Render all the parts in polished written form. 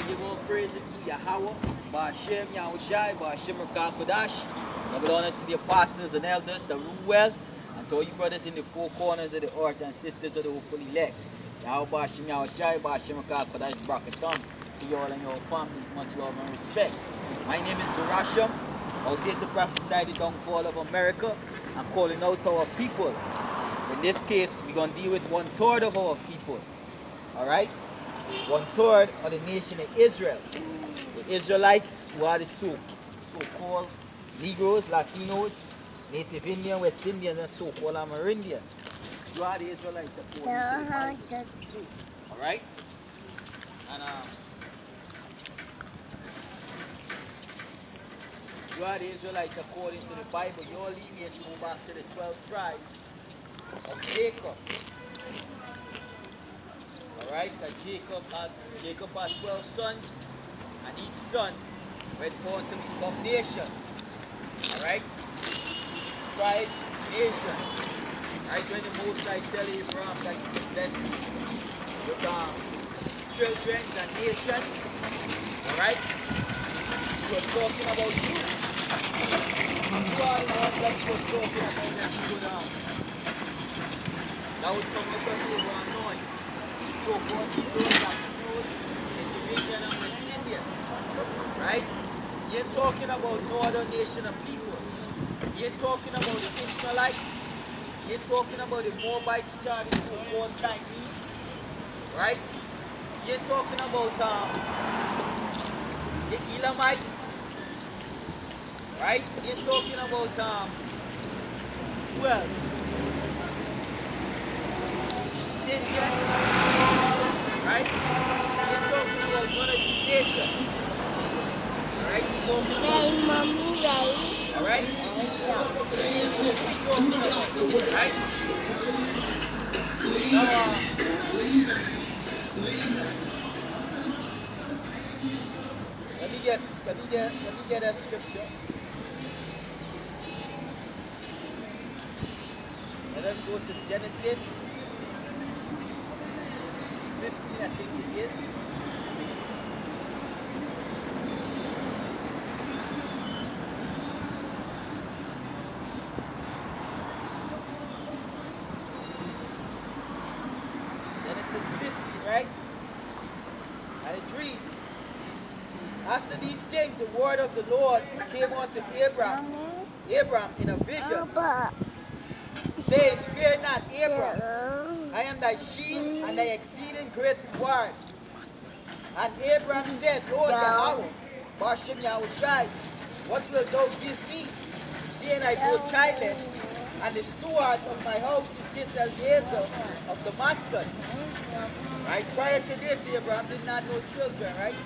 to give all praises to Yahweh, Ba'ashem Yahushai, Ba'ashem Rakah Kodash. Give honors to the apostles and elders that rule well, and to all you brothers in the four corners of the earth and sisters of the hopefully elect. Yahweh Ba'ashem Yahushai, Ba'ashem Rakah Kodash, Brakatham. To you all and your families, much love and respect. My name is Garasham. Out here to prophesy the downfall of America and calling out our people. In this case, we're going to deal with 1/3 of our people. Alright? 1/3 of the nation of Israel. The Israelites who are the so-called Negroes, Latinos, Native Indian, West Indians, and so-called Amerindians. You are the Israelites according to the Bible. Alright? And you are the Israelites according to the Bible. Your lineage go back to the 12 tribes of Jacob. Alright, that Jacob had 12 sons, and each son went forth to become nation. Alright? Tribes, nation. Right, when the Most High tell Abraham that he will bless you with children and nations. Alright? He was talking about you. You are the one that he was talking about that you would come out of Abraham North. So-called Negroes, Latinos, Indian and West Indian. Right? You ain't talking about no other nation of people. You ain't talking about the Ishmaelites. You ain't talking about the Moabites, which are the so-called Chinese. Right? You ain't talking about the Elamites. Right? You ain't talking about who else? Indian. Right? You're talking about one of these nations. Alright? You're talking about Mommy, right? Alright? Right? Now, let me get a scripture. Let us go to Genesis 15, I think it is. Genesis 15, right? And it reads, after these things, the word of the Lord came unto Abram in a vision, saying, fear not, Abram, I am thy shield and thy exceeding great reward. And Abram said, Lord Yahweh, Ba'ashem Yahushai, what wilt thou give me, seeing I go childless, and the steward of my house is this Eliezer of Damascus. Right? Prior to this, Abraham did not know children, right?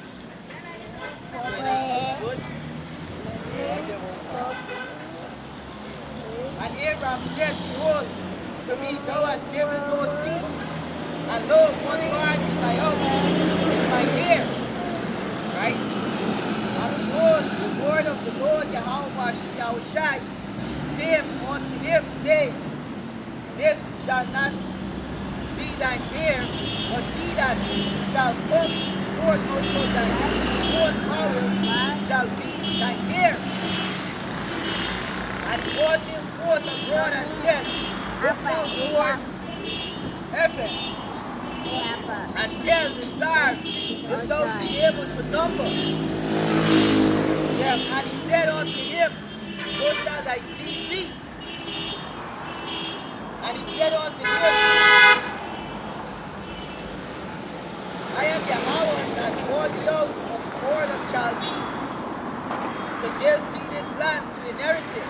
Good. And Abraham said, behold, to me thou hast given no seed, and lo, one barn in my house is my heir. Right? And behold, the word of the Lord Yahweh Yahushai came unto him, saying, this shall not be thine heir, but he that shall come forth out of thy own power shall be thine heir. And brought him forth abroad and said, look now towards heaven, and tell the stars if thou be able to number. Yeah, and he said unto him, so shall thy seed be. And he said unto him, I am Yahweh that brought thee out of the Ur of Chaldee to give thee this land to inherit it.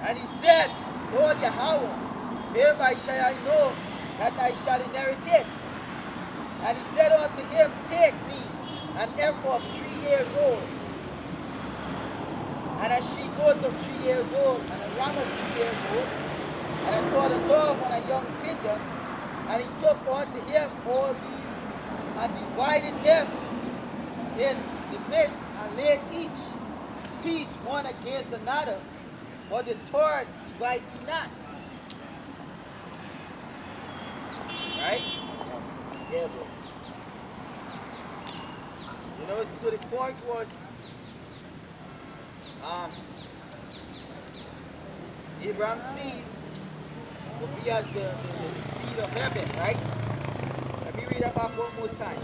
And he said, Lord Yahweh, hereby shall I know that I shall inherit it. And he said unto him, take me an heifer of 3 years old, and a she-goat of 3 years old, and a ram of 3 years old, and a turtle dove and a young pigeon. And he took unto him all these, and divided them in the midst, and laid each piece one against another, but the third divided he not. Right? Yeah, bro. You know, so the point was, Abraham's seed will be as the seed of heaven, right? Let me read that back one more time.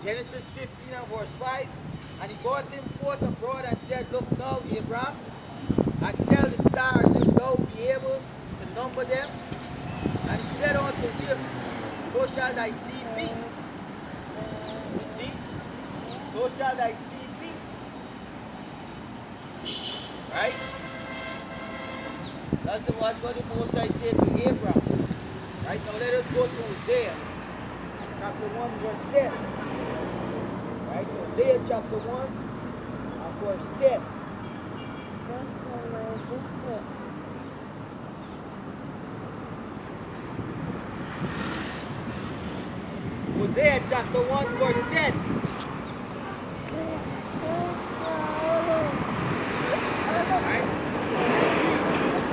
Genesis 15 and verse 5. And he brought him forth abroad and said, Look now, Abraham, and tell the stars if thou be able to number them. And he said unto him, So shall thy seed be. You see? So shall thy seed be. Right? That's what the Most High said to Abraham. Right? Now let us go to Hosea chapter 1 verse 10. Right? Hosea chapter 1 and verse 10. Hosea chapter 1 verse 10. Right?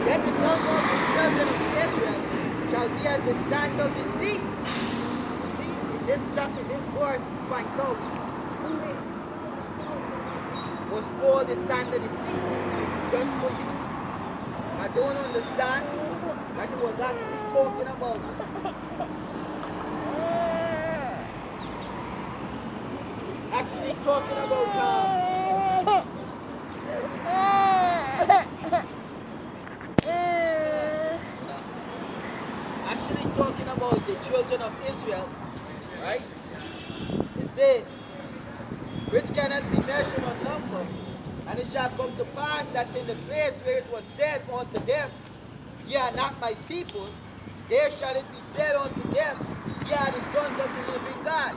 Then the number of the children of Israel shall be as the sand of the sea. See, in this chapter, this verse is pointing out who was called the sand of the sea. Just so you I don't understand that he was actually talking about the children of Israel, right? It said, which cannot be measured or numbered, and it shall come to pass that in the place where it was said unto them, Ye are not my people, there shall it be said unto them, Ye are the sons of the living God.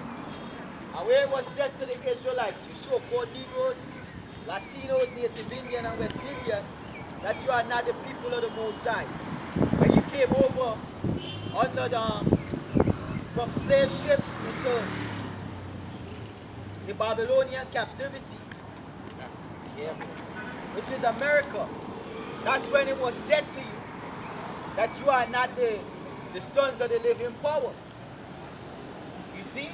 And where it was said to the Israelites, you so-called Negroes, Latinos, Native Indian, and West Indian, that you are not the people of the Most High. When you came over under from slave ship into the Babylonian captivity, yeah, which is America, that's when it was said to you that you are not the sons of the living power. You see?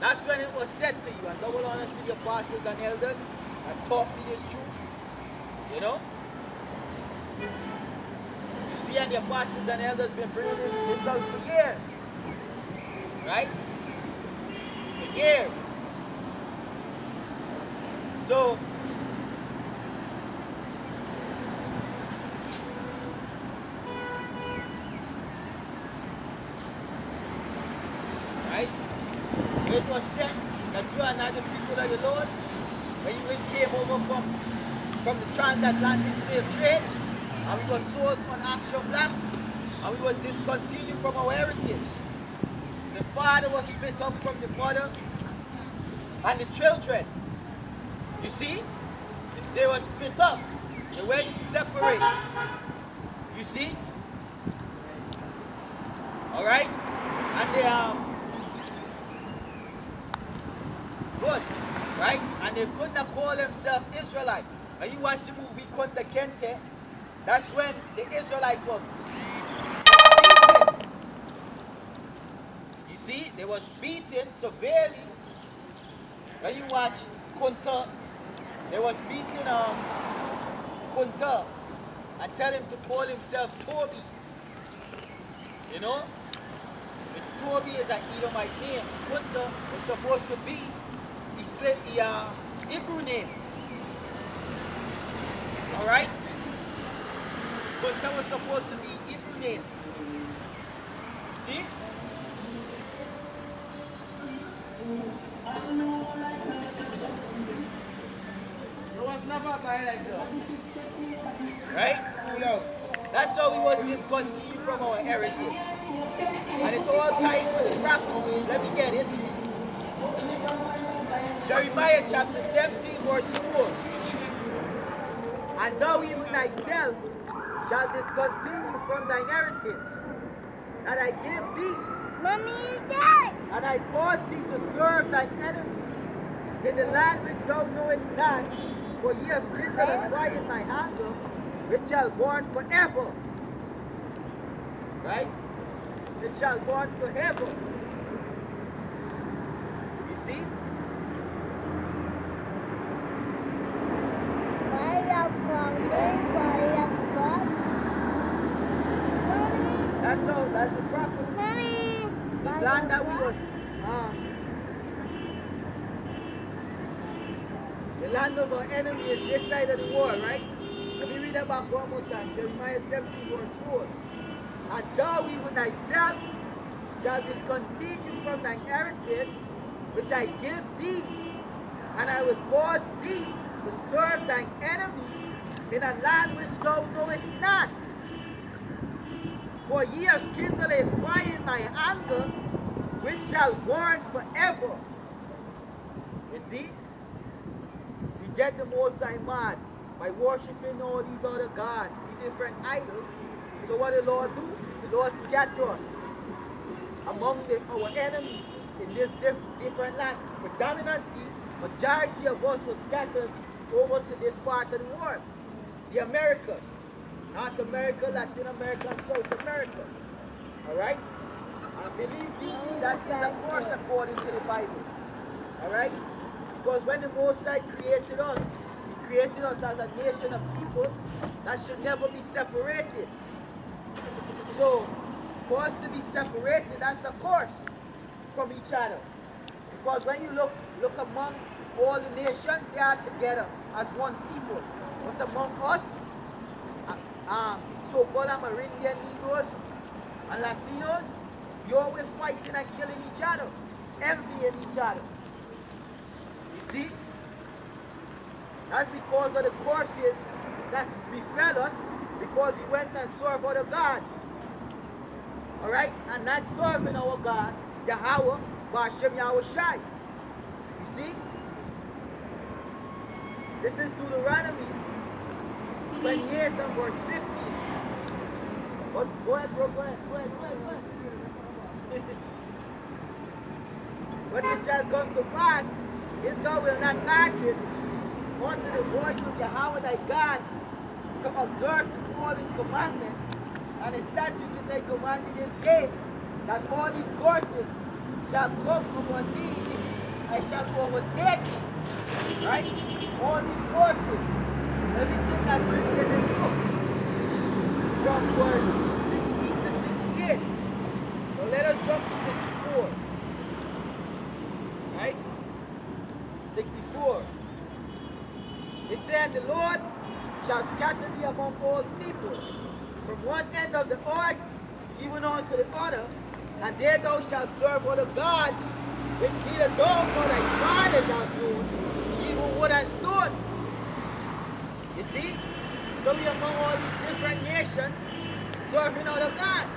That's when it was said to you, and double honors to the apostles and elders that taught me this truth. You know? You see, and the apostles and elders been bringing this out for years. Right? For years. So, right? It was said that you are not the people of the Lord when you came over from the transatlantic slave trade, and we were sold on action black, and we were discontinued from our heritage. The father was split up from the mother and the children. You see? They were split up. They went separate. You see? Alright? And they are good. Right? And they could not call themselves Israelite. When you watch the movie Kunta Kinte, that's when the Israelites were beaten. You see? They was beaten severely. When you watch Kunta, they was beating Kunta and tell him to call himself Toby. You know? Which Toby is an Edomite name. Kunta is supposed to be the Hebrew name. Alright? Kunta was supposed to be Hebrew name. See? There was never a guy like that. Right? No. That's how we was discontinued from our heritage. And it's all tied to the prophecy. Let me get it. Jeremiah chapter 17 verse 4. And thou even thyself shall discontinue from thine heritage, that I gave thee. Mommy, Dad. And I caused thee to serve thine enemies in the land which thou knowest not, for ye have kindled a fire in my anger, which shall go on forever. Right? It shall go on forever. You see? That's the prophecy. The land that we was, the land of our enemy is this side of the world, right? Let me read about one more time. Jeremiah 17 verse 4. And thou even thyself shall discontinue from thine heritage, which I give thee, and I will cause thee to serve thine enemies in a land which thou knowest not. For ye have kindled a fire in my anger, which shall burn forever. You see? We get the Most High mad by worshiping all these other gods, these different idols. So what the Lord do? The Lord scatter us among our enemies in this different land. Predominantly, majority of us were scattered over to this part of the world, the Americas. North America, Latin America, and South America. Alright? And believe me, that is of course according to the Bible. Alright? Because when the Most High created us, He created us as a nation of people that should never be separated. So, for us to be separated, that's of course from each other. Because when you look among all the nations, they are together as one people. But among us, so-called Amerindian Negroes and Latinos, you're always fighting and killing each other, envying each other. You see? That's because of the curses that befell us because we went and served other gods. Alright? And not serving our God, Yahweh, Ba'ashem Yahushai. You see? This is Deuteronomy 28 and verse 50. But go ahead, bro, go ahead. But it shall come to pass, if thou wilt not hearken unto the voice of Yahweh thy God, to observe to do all his commandments and his statutes which I command thee this day, that all these curses shall come upon thee, I shall overtake thee. Right? All these curses, everything that's written in this book, from verse 16 to 68. So let us jump to 64. Right? 64. It said, the Lord shall scatter thee among all people, from one end of the earth even unto the other, and there thou shalt serve other gods, which neither thou nor thy fathers have known, even wood and stone. You see? So we among all these different nations serving other gods.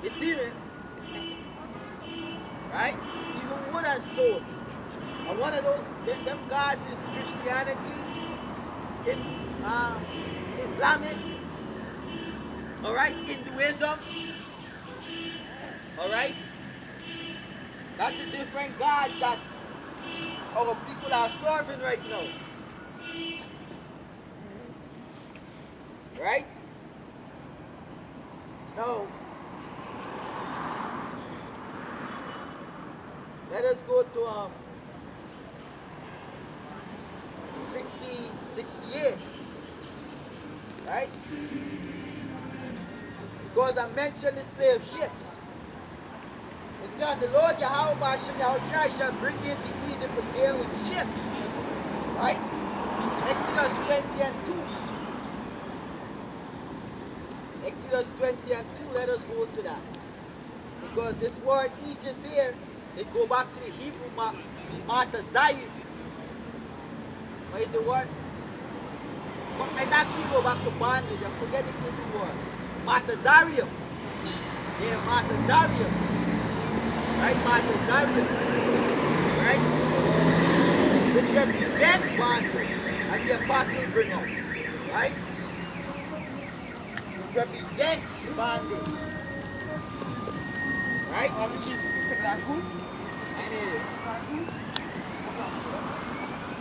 You see me? Right? Even wood and stone. And one of those, them gods is Christianity, Islamic, alright, Hinduism, alright? That's the different gods that our people are serving right now. Right? Now, let us go to 68. Right? Because I mentioned the slave ships. It said, the Lord Yahweh Ba'ashem Yahushai shall bring you into Egypt again with ships. Right? Exodus 20 and 2. Exodus 20 and 2, let us go to that. Because this word Egypt there, they go back to the Hebrew Matazayim. What is the word? It actually go back to bondage. I forget the Hebrew word. Matazarium. Yeah, Matazarium. Right? Matazarium. Right? Which represent bondage, as the apostles bring up. Right? Represent bondage. Right?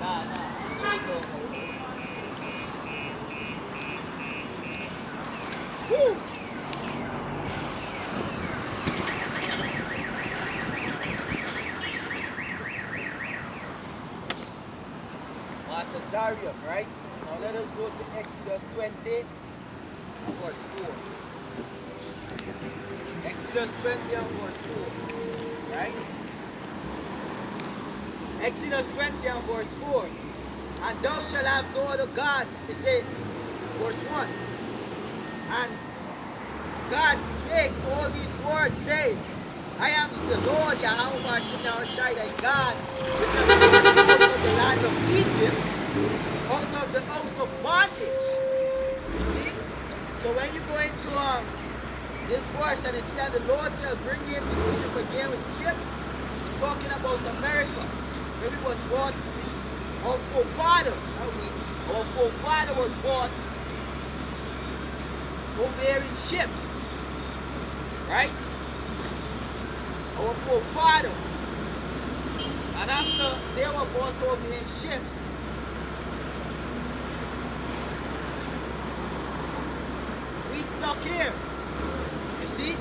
Nah. Montezarium, right? Now let us go to Exodus 20, verse 4. Exodus 20 and verse 4, right? Exodus 20 and verse 4. And thou shalt have no other gods, it said, verse 1. And God spake all these words, saying, I am the Lord Yahweh Hashem Yahushai, thy God, which has brought thee out of the land of Egypt, out of the house of bondage. You see? So when you go into this verse and it said, the Lord shall bring you into Egypt again with ships, it's talking about America, where we was born. Our forefather was born over there in ships, right? Our forefather. And after they were born over in ships, we stuck here. You see?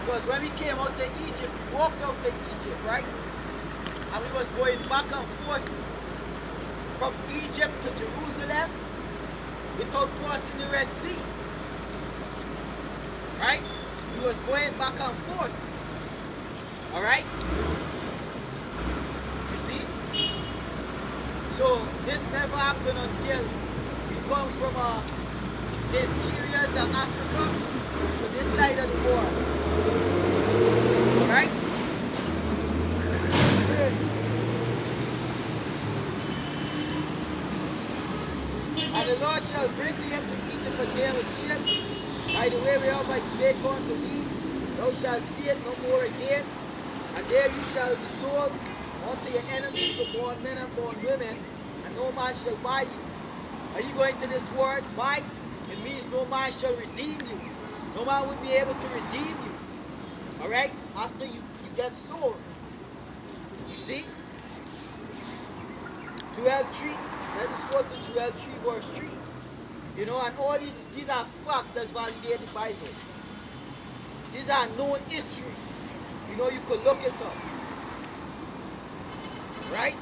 Because when we came out to Egypt, we walked out to Egypt, right? And we was going back and forth from Egypt to Jerusalem without crossing the Red Sea. Right? We was going back and forth. Alright? You see? So this never happened until we come from the interiors of Africa to this side of the world. Alright? And the Lord shall bring thee into Egypt again with ships, by the way whereof I spake unto thee, thou shalt see it no more again, and there you shall be sold unto your enemies to born men and born women, and no man shall buy you. Are you going to this word, buy? It means no man shall redeem you. No man will be able to redeem you. Alright? After you get sold. You see? Joel 3. Let us go to Joel 3 verse 3. You know, and all these are facts that's validated in the Bible. These are known history. You know, you could look it up. Right?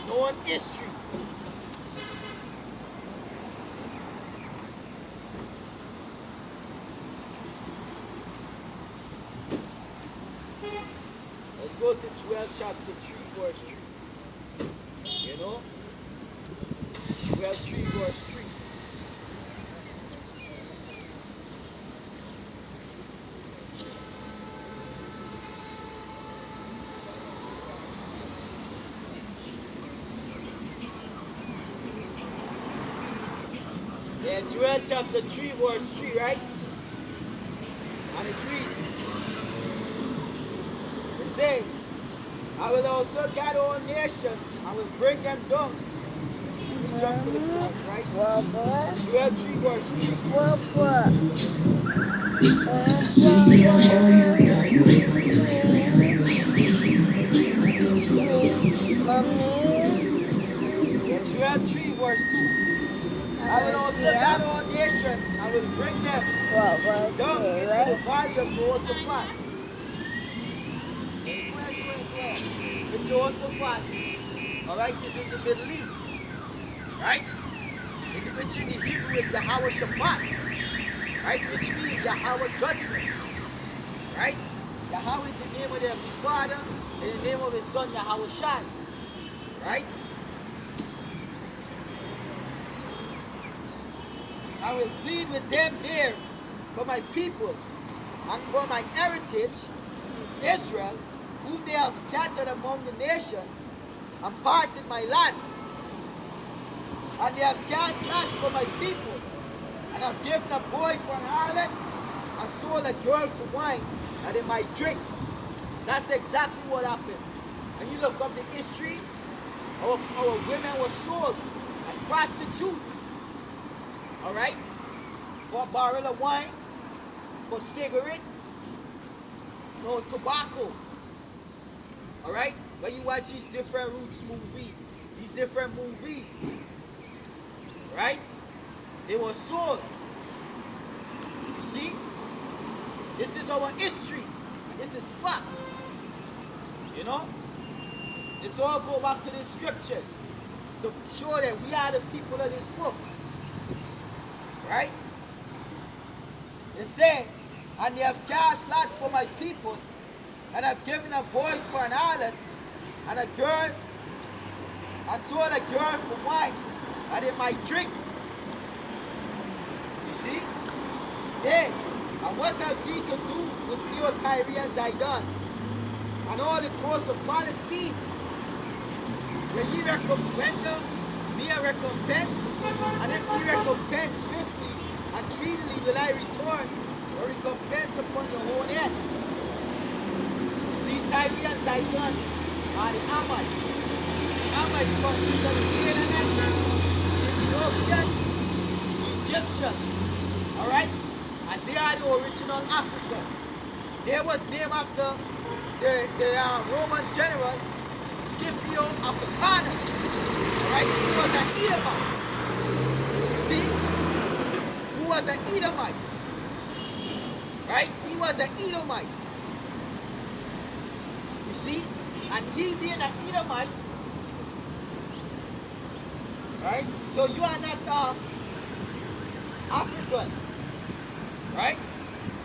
Known history. Let's go to Joel chapter 3 verse 3. You know? Joel 3 verse 3. Yeah, Joel chapter 3 verse 3, right? And it reads, it says, I will also gather all nations, I will bring them down. Jump to the cross, right? Joel 3 verse 3. Yeah, Joel 3 verse 2. I will also gather all nations, I will bring them down into the valley of Jehoshaphat. The Jehoshaphat, alright, is in the Middle East. Right? Which in the Hebrew is Yahweh Shabbat. Right? Which means Yahweh judgment. Right? Yahweh is the name of their Father and the name of his son Yahweh Shai. Right? I will plead with them there for my people and for my heritage, Israel, whom they have scattered among the nations, and parted my land. And they have cast lots for my people, and have given a boy for an harlot, and sold a girl for wine, that they might drink. That's exactly what happened. And you look up the history, our women were sold as prostitutes. Alright? For a barrel of wine, for cigarettes, no tobacco. Alright? when you watch these different roots movies, these different movies, right? They were sold. You see? This is our history. This is facts. You know? This all go back to the scriptures to show that we are the people of this book. Right? They say, and they have cast lots for my people, and have given a boy for an harlot, and a girl, and sold a girl for wine, that they might drink. You see? Hey, and what have ye to do with your Tyre and Zidon, and all the coast of Palestine? Will ye recompense me a recompense? And if ye recompense swiftly and speedily, will I return a recompense upon your own head. You see, Tyre and Zidon are the Ammonites. Ammonites consist of the Canaanites, the Ethiopians, the Egyptians. Alright? And they are the original Africans. They was named after the Roman general Scipio Africanus. Alright? He was an Edomite. You see? Who was an Edomite? Right? He was an Edomite. You see? And he being an Edomite, right? So you are not Africans. Right?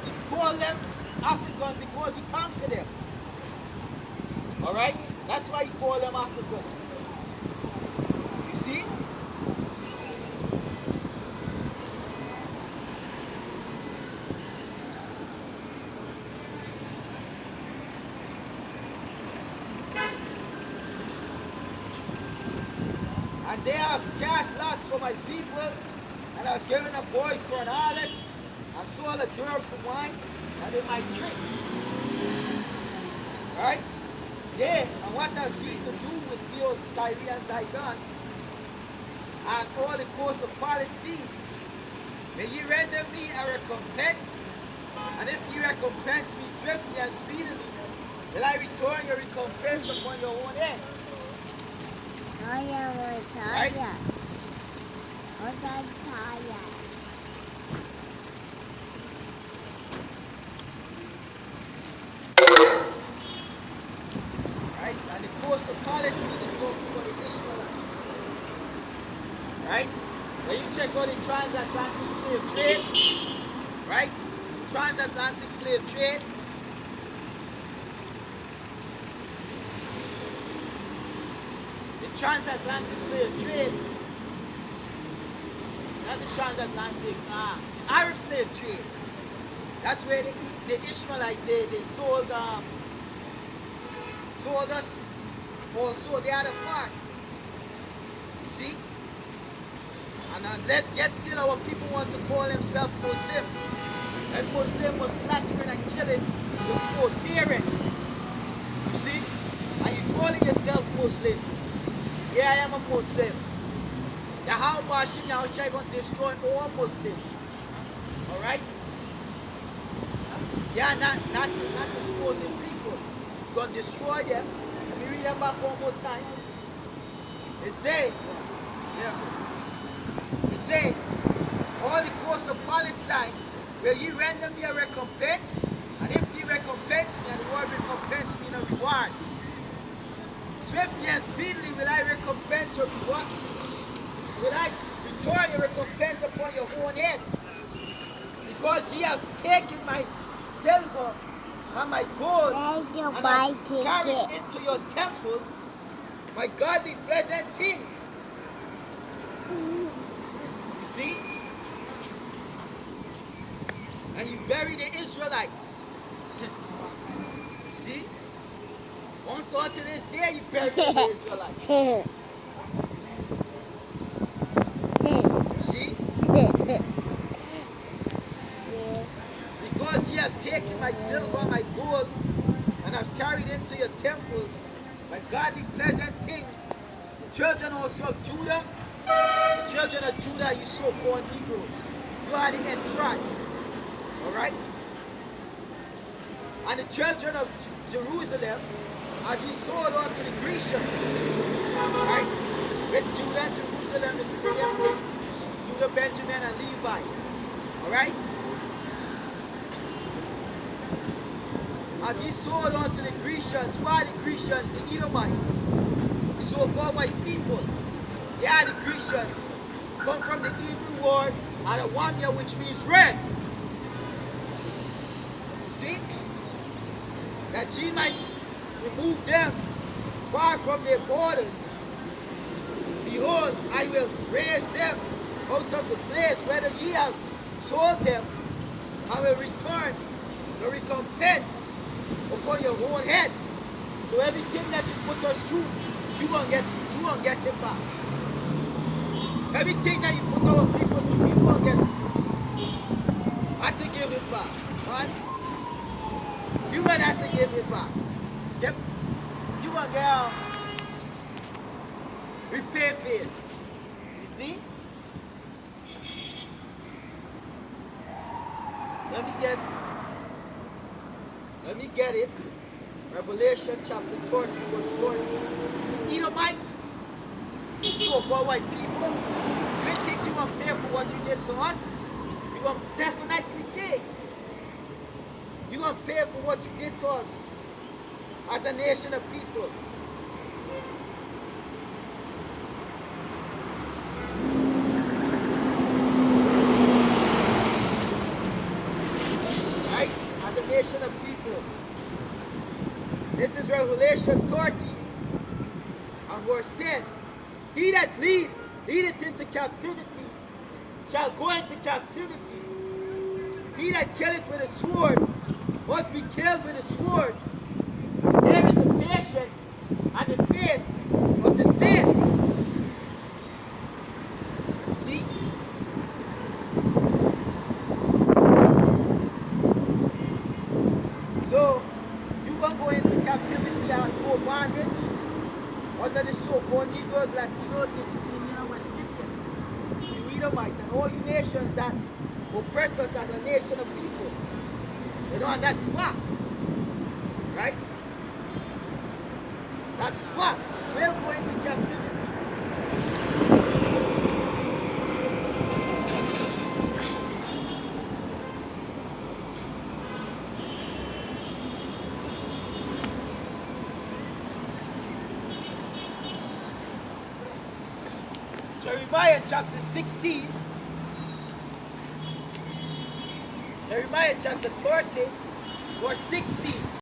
He called them Africans because he conquered them. Alright? That's why he called them Africans. You see? And they have cast lots for my people, and have given a boy for an harlot, and sold a girl for wine, that they might drink. Right? Yeah, and what have ye to do with your Tyre and Zidon, and all the coast of Palestine? May ye render me a recompense, and if ye recompense me swiftly and speedily, will I return your recompense upon your own head. Right? Right? And the coast of Palestine is talking about the Ishmaelites. Right? When you check out the transatlantic slave trade, right? Transatlantic slave trade. The transatlantic slave trade, not the transatlantic, the Arab slave trade. That's where the Ishmaelites, they sold us also the other part. You see? And yet still our people want to call themselves Muslims. And Muslim was slaughtering and killing with forbearance. You see? And you calling yourself Muslim. Yeah, I am a Muslim. The how Bashim Yahushua going to destroy all Muslims. Alright? Yeah, not destroying people. He's going to destroy them. Let me read that back one more time. It say, all the coast of Palestine, will ye render me a recompense? And if ye recompense me, and the word recompense me in a reward. Swiftly and speedily will I recompense your reward. Will I return your recompense upon your own head? Because ye have taken my silver and my gold, and have carried into your temples my godly pleasant things. You see? And you bury the Israelites. You see? One thought to this day you bury the Israelites. You see? Because ye have taken my silver, my gold, and have carried into your temples my godly pleasant things. The children also of Judah, the children of Judah, you so-born Hebrews, you are the tribe. Alright? And the children of Jerusalem, as he sold unto the Grecians. Right? With Judah and Jerusalem is the same thing. Judah, Benjamin, and Levi. Alright? As he sold unto the Grecians. Who are the Grecians? The Edomites. So-called white people. They are the Grecians. Come from the Hebrew word Arawamia, which means red. See? That he might remove them far from their borders. Behold, I will raise them out of the place where ye have sold them, and will return the recompense upon your own head. So everything that you put us through, you gonna get it back. Everything that you put our people through, you gonna get. I have to give it back, man. You gonna have to give it back. Yep. You gonna get repay for it. You see? Let me get it. Revelation chapter 30, verse 20. Edomites, so-called white people, you think you gonna pay for what you did to us? You're gonna definitely pay. You're gonna pay for what you did to us as a nation of people. Right? As a nation of people. This is Revelation 30 and verse 10. He that leadeth into captivity shall go into captivity. He that killeth with a sword must be killed with a sword. There is the patience and the faith of the saints. See? So, you gonna go into captivity and go bondage under the so-called Negroes, Latinos, the Indian and West Indian. You Edomite and all you nations that oppress us as a nation of people. You know, and that's facts. Right? That's facts. We're going to captivity. Jeremiah chapter 16. Jeremiah chapter 30, verse 16.